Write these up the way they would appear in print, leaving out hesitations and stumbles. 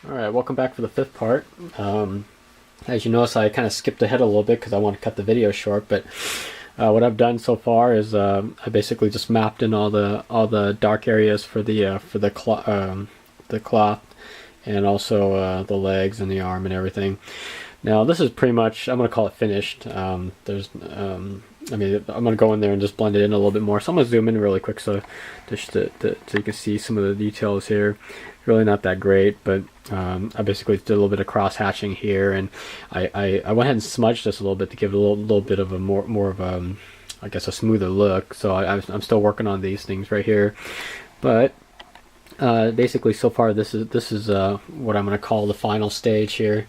Alright, welcome back for the fifth part. As you notice, I kind of skipped ahead a little bit because I want to cut the video short, but what I've done so far is I basically just mapped in all the dark areas for the cloth, and also the legs and the arm and everything. Now this is pretty much, I'm going to call it finished. I'm going to go in there and just blend it in a little bit more. So I'm going to zoom in really quick so so you can see some of the details here. Really not that great, but I basically did a little bit of cross hatching here, and I went ahead and smudged this a little bit to give it a little bit of a more of a, I guess, a smoother look. So I'm still working on these things right here, but basically so far this is what I'm going to call the final stage here.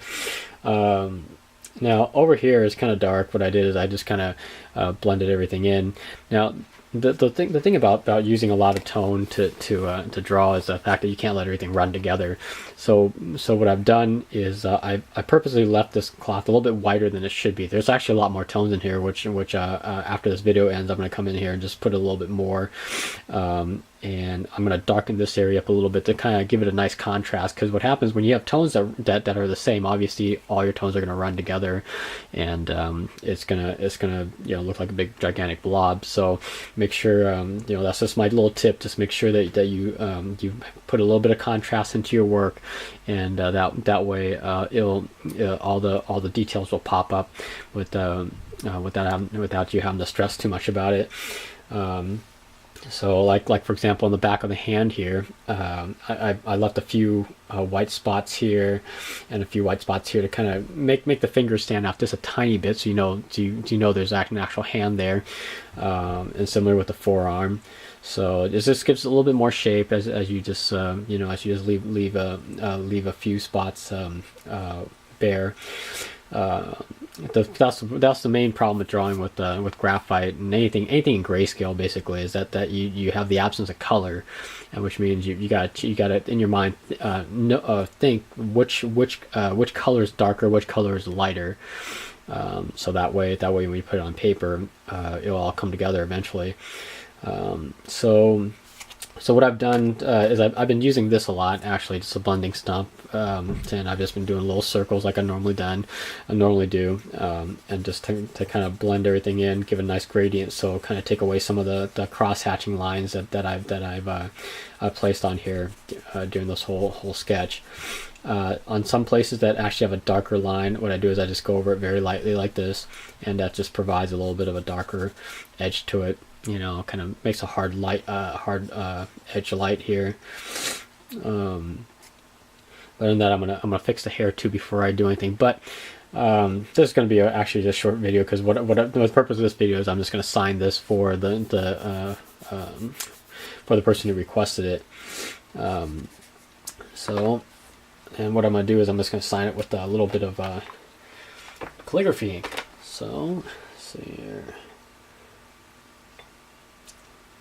Now over here is kind of dark. What I did is I just kind of blended everything in. Now the thing about using a lot of tone to draw is the fact that you can't let everything run together. So what I've done is I purposely left this cloth a little bit wider than it should be. There's actually a lot more tones in here, which after this video ends, I'm going to come in here and just put a little bit more. And I'm going to darken this area up a little bit to kind of give it a nice contrast, because what happens when you have tones that are the same, obviously all your tones are going to run together, and it's gonna look like a big gigantic blob. So make sure that's just my little tip. Just make sure that you put a little bit of contrast into your work, and that way all the details will pop up without you having to stress too much about it. So like for example, in the back of the hand here, I left a few white spots here and a few white spots here to kind of make the fingers stand out just a tiny bit, so you know there's an actual hand there, and similar with the forearm. So it just gives it a little bit more shape as you just leave a few spots bare. That's the main problem with drawing with graphite and anything in grayscale, basically, is that you have the absence of color, and which means you gotta in your mind think which color is darker, which color is lighter, so that way when you put it on paper, it'll all come together eventually. So what I've done is I've been using this a lot, actually, just a blending stump, and I've just been doing little circles like I normally do, and just to kind of blend everything in, give a nice gradient, so kind of take away some of the cross hatching lines that I've placed on here during this whole sketch. On some places that actually have a darker line, what I do is I just go over it very lightly like this, and that just provides a little bit of a darker edge to it. Kind of makes a hard edge light here. Other than that, I'm gonna fix the hair too before I do anything. But this is gonna be actually just a short video, because the purpose of this video is I'm just gonna sign this for the person who requested it. And what I'm gonna do is I'm just gonna sign it with a little bit of calligraphy ink. So let's see here.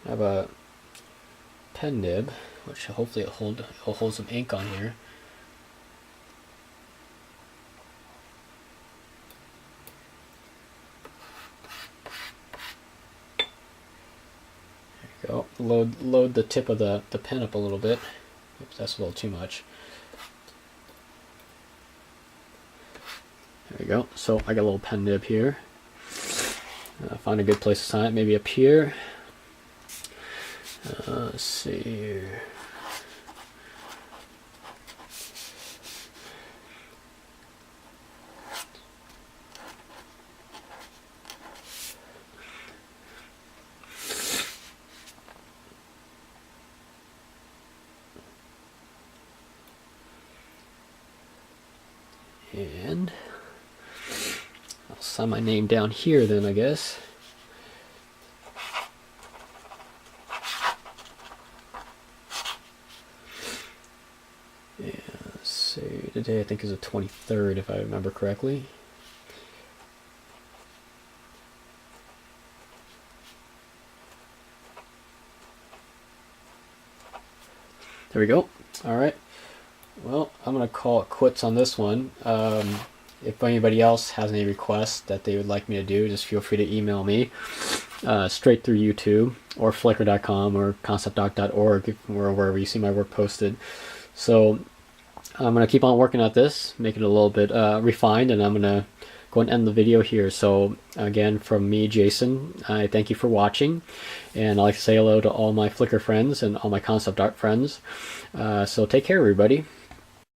I have a pen nib, which hopefully it'll hold some ink on here. There you go. Load the tip of the pen up a little bit. Oops, that's a little too much. There we go. So I got a little pen nib here. Find a good place to sign it, maybe up here. Let's see here. And I'll sign my name down here then, I guess. Today I think is the 23rd, if I remember correctly. There we go. Alright. Well, I'm going to call it quits on this one. If anybody else has any requests that they would like me to do, just feel free to email me straight through YouTube or Flickr.com or conceptdoc.org, or wherever you see my work posted. So I'm going to keep on working at this, make it a little bit refined, and I'm going to go and end the video here. So again, from me, Jason, I thank you for watching, and I'd like to say hello to all my Flickr friends and all my concept art friends. So take care, everybody.